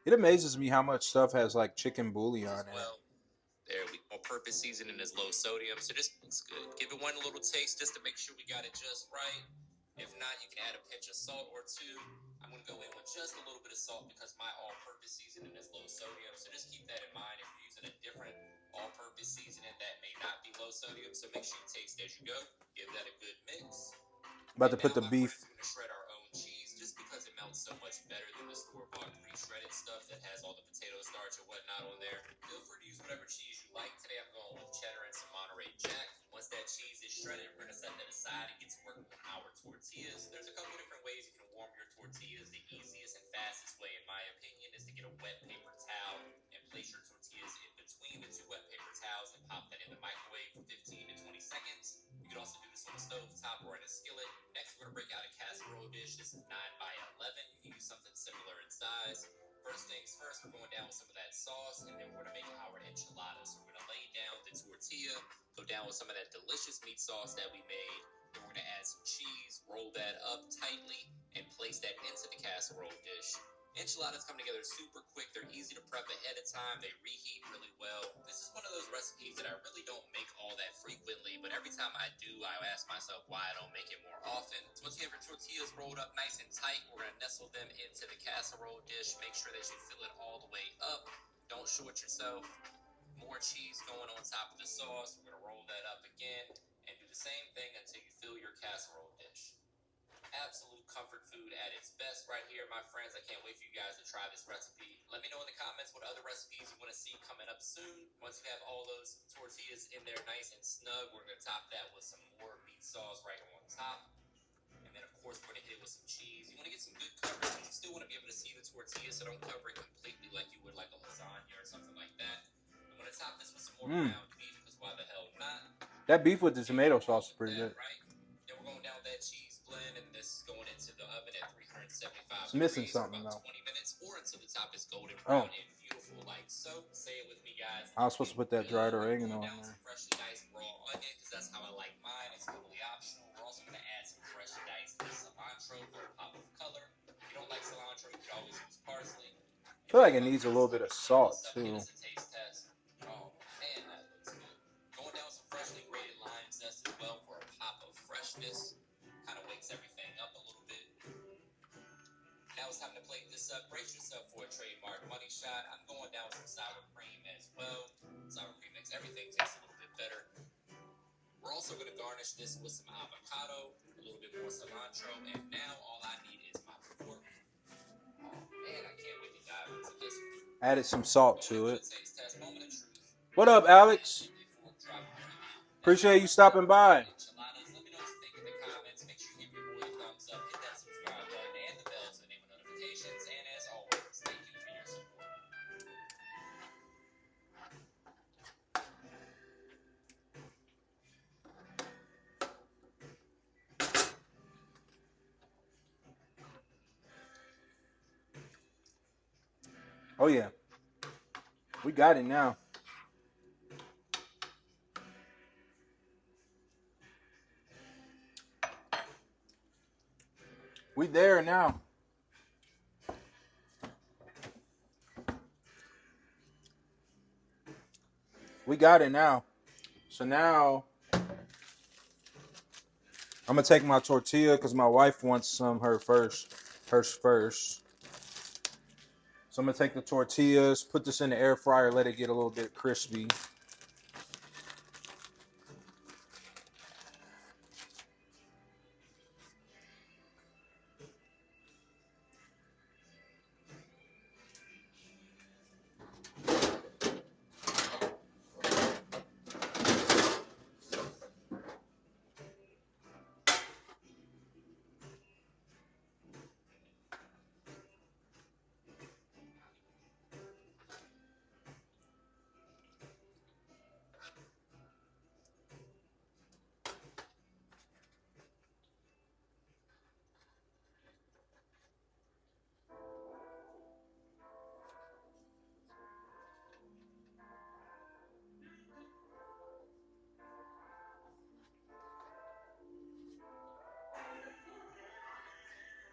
It amazes me how much stuff has like chicken bouillon in it. Well, there we go. all-purpose seasoning is low sodium, so just looks good. Give it one little taste just to make sure we got it just right. If not, you can add a pinch of salt or two. I'm going to go in with just a little bit of salt because my all-purpose seasoning is low sodium, so just keep that in mind. If you're using a different all-purpose seasoning, that may not be low sodium, so make sure you taste as you go. Give that a good mix. About And to put now, the my beef. friends, we're going to shred our own cheese just because it melts so much better than the store-bought pre-shredded stuff that has all the potato starch and whatnot on there. Feel free to use whatever cheese you like. Today I'm going with cheddar and some Monterey Jack. Once that cheese is shredded, we're going to set that aside and get to work with our tortillas. There's a couple different ways you can warm your tortillas. The easiest and fastest way, in my opinion, is to get a wet paper towel and place your tortillas in between the two wet paper towels and pop that in the microwave for 15 to 20 seconds. You can also do this on a stove top or in a skillet. Next, we're going to break out a casserole dish. This is 9 by 11. You can use something similar in size. First things first, we're going down with some of that sauce, and then we're going to make our enchiladas. So we're going to lay down the tortilla, go down with some of that delicious meat sauce that we made. Then we're going to add some cheese, roll that up tightly, and place that into the casserole dish. Enchiladas come together super quick. They're easy to prep ahead of time. They reheat really well. This is one of those recipes that I really don't make all that frequently, but every time I do, I ask myself why I don't make it more often. So once you have your tortillas rolled up nice and tight, we're going to nestle them into the casserole dish. Make sure that you fill it all the way up. Don't short yourself. More cheese going on top of the sauce. We're going to roll that up again and do the same thing until you fill your casserole dish. Absolute comfort food at its best right here, my friends. I can't wait for you guys to try this recipe. Let me know in the comments what other recipes you want to see coming up soon. Once you have all those tortillas in there nice and snug, we're going to top that with some more meat sauce right on top. And then, of course, we're going to hit it with some cheese. You want to get some good coverage, but you still want to be able to see the tortilla, so don't cover it completely like you would like a lasagna or something like that. I'm going to top this with some more ground beef, because why the hell not? That beef with the tomato sauce is pretty good. Right? Then we're going down with that cheese blend, and this is going into the oven at 375 It's missing degrees for something about though. 20 minutes, or until the top is golden brown and beautiful like so. Say it with me, guys. I was supposed to put that dried oregano Going in down with there. some freshly diced raw onion, because that's how I like mine. It's totally optional. We're also going to add some freshly diced cilantro for a pop of color. If you don't like cilantro, you can always use parsley. I feel like it needs a little bit of salt too. It's a taste test. Oh man, that looks good. Going down with some freshly grated lime zest as well for a pop of freshness. Kind of wakes everything up a little bit. Now it's time to plate this up. Brace yourself for a trademark money shot. I'm going down with some sour cream as well. Sour cream makes everything taste a little bit better. We're also going to garnish this with some avocado, a little bit more cilantro, and now all I need is my pork. Oh man, I can't wait to dive into this. Added some salt to it. Taste test, moment of truth. What up, Alex? Appreciate you stopping by. Let me know what you think in the comments. Make sure you give your boy a thumbs up, hit that subscribe button and the bell to enable notifications. And as always, thank you for your support. Oh yeah, we got it now. We there now. We got it now. So now I'm gonna take my tortilla because my wife wants some hers first. So I'm gonna take the tortillas, put this in the air fryer, let it get a little bit crispy.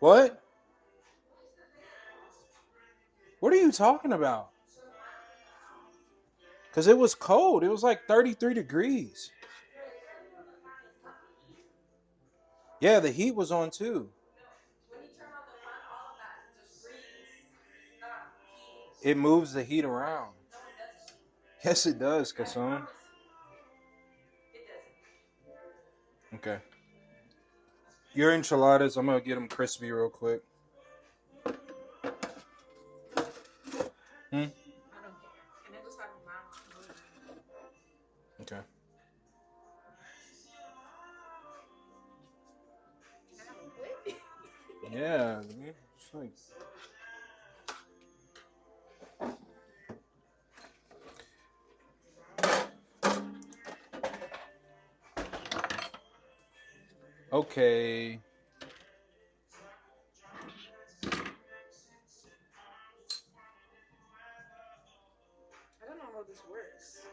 What? What are you talking about? Because it was cold. It was like 33 degrees. Yeah, the heat was on too. It moves the heat around. Yes, it does, Kasum. Okay. Your enchiladas, I'm going to get them crispy real quick. Hmm? Okay. Yeah. It's like... Okay. I don't know how this works.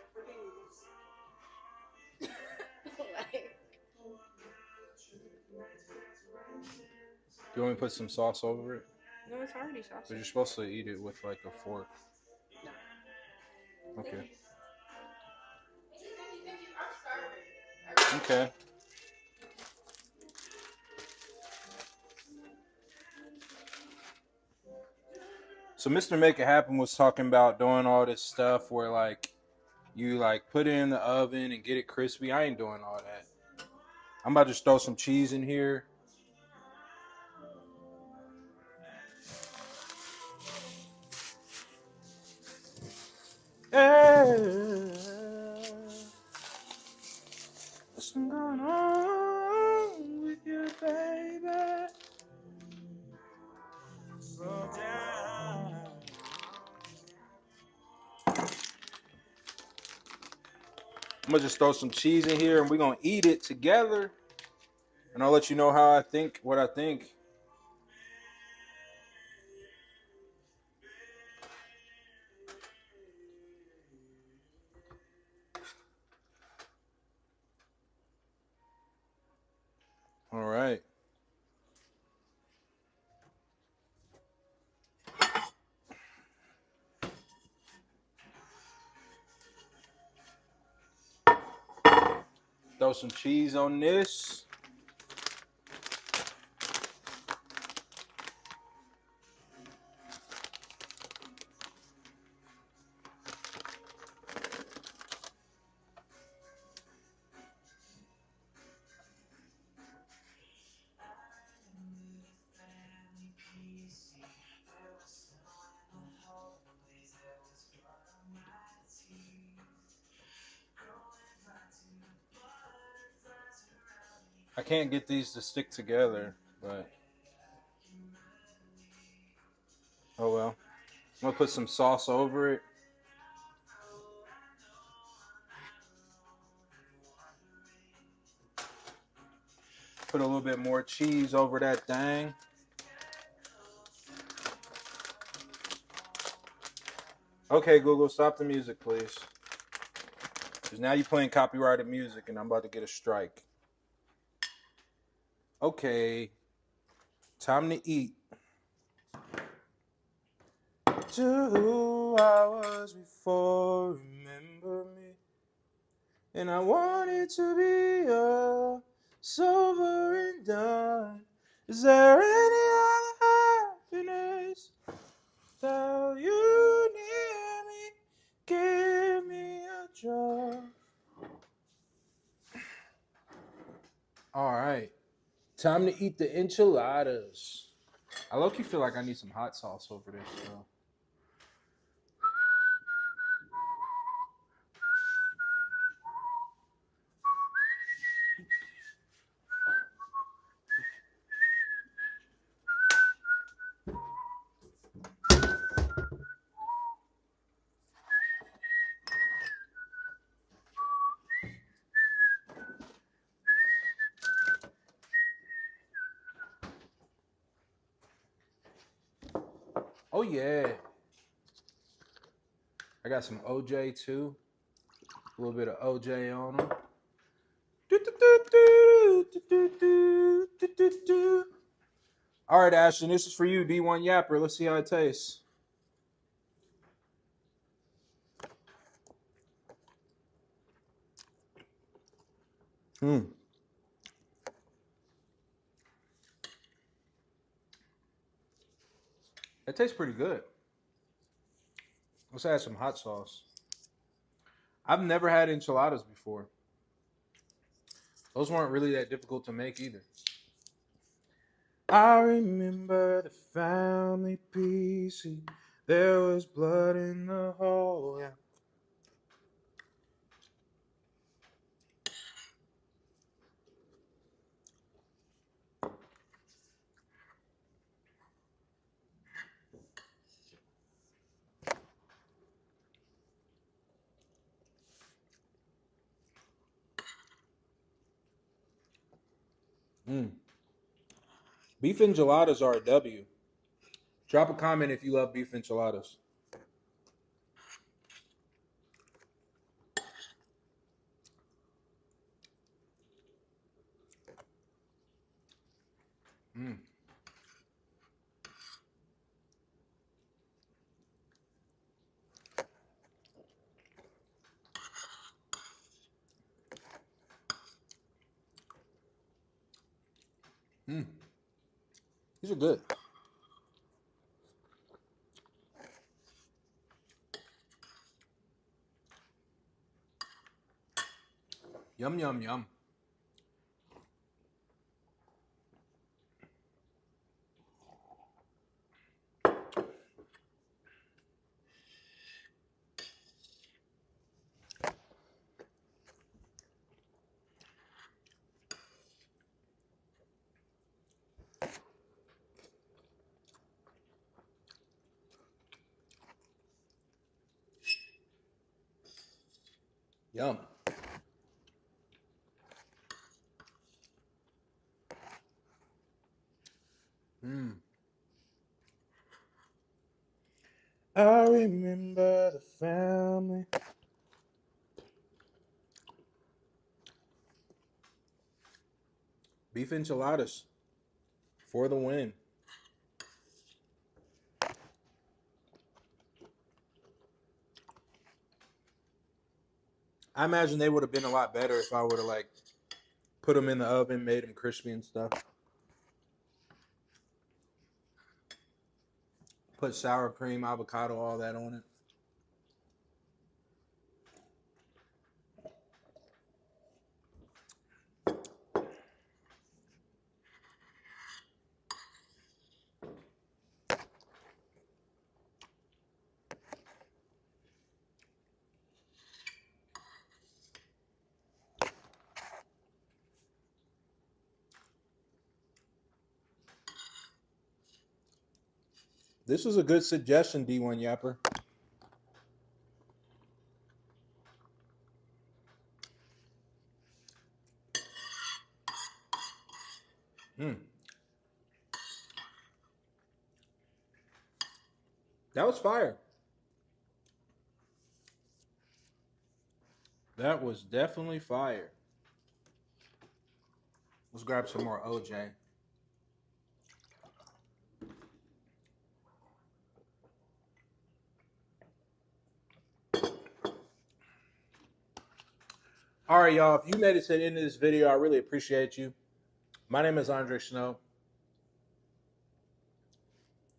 Like, Do you want me to put some sauce over it? no, it's already saucy. But you're supposed to eat it with like a fork. Okay. Okay. So Mr. Make It Happen was talking about doing all this stuff where like you like put it in the oven and get it crispy. I ain't doing all that. I'm about to just throw some cheese in here. Hey, what's going on with you, baby? Slow down. I'm gonna just throw some cheese in here and we're gonna eat it together. And I'll let you know how I think, what I think. All right. Throw some cheese on this. I can't get these to stick together, but oh well. I'm gonna put some sauce over it. Put a little bit more cheese over that thing. Okay, Google, stop the music, please. Because now you're playing copyrighted music and I'm about to get a strike. Okay, time to eat. 2 hours before, remember me. And I want it to be a sober and done. Is there any other happiness without you near me? Give me a drug. All right, time to eat the enchiladas. I low-key feel like I need some hot sauce over this though. Oh yeah. I got some OJ too. A little bit of OJ on them. All right, Ashton, this is for you, D1 Yapper. Let's see how it tastes. Hmm. That tastes pretty good. Let's add some hot sauce. I've never had enchiladas before. Those weren't really that difficult to make either. I remember the family PC. There was blood in the hole. Yeah. Mm. Beef enchiladas are a W. Drop a comment if you love beef enchiladas. Mm. Mm. These are good. Yum, yum, yum. Yum. Mm. I remember the family. Beef enchiladas for the win. I imagine they would have been a lot better if I would have like put them in the oven, made them crispy and stuff. Put sour cream, avocado, all that on it. This was a good suggestion, D1 Yapper. Mm. That was fire. That was definitely fire. Let's grab some more OJ. All right, y'all. If you made it to the end of this video, I really appreciate you. My name is Andre Snow.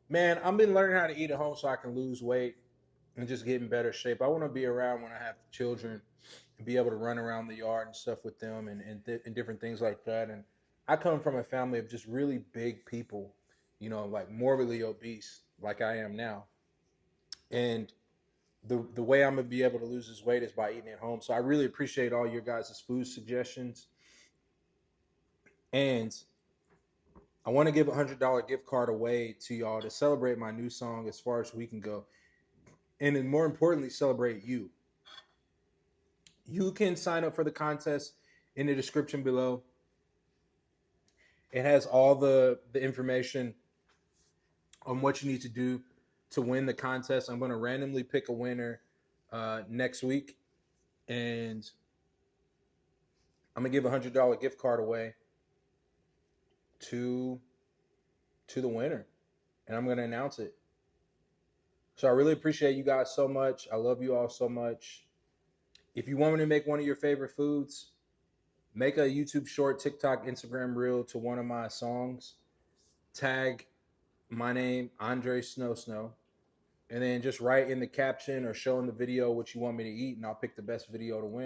Man, I've been learning how to eat at home so I can lose weight and just get in better shape. I want to be around when I have children and be able to run around the yard and stuff with them and different things like that. And I come from a family of just really big people, you know, like morbidly obese, like I am now. And the way I'm gonna be able to lose this weight is by eating at home. So I really appreciate all your guys' food suggestions. And I want to give $100 gift card away to y'all to celebrate my new song as far as we can go. And then more importantly, celebrate you. You can sign up for the contest in the description below. It has all the information on what you need to do to win the contest. I'm going to randomly pick a winner next week, and I'm gonna give $100 gift card away to the winner, and I'm gonna announce it. So I really appreciate you guys so much. I love you all so much. If you want me to make one of your favorite foods, make a YouTube short, TikTok, Instagram reel to one of my songs. Tag my name, Andre Snow Snow, and then just write in the caption or show in the video what you want me to eat, and I'll pick the best video to win.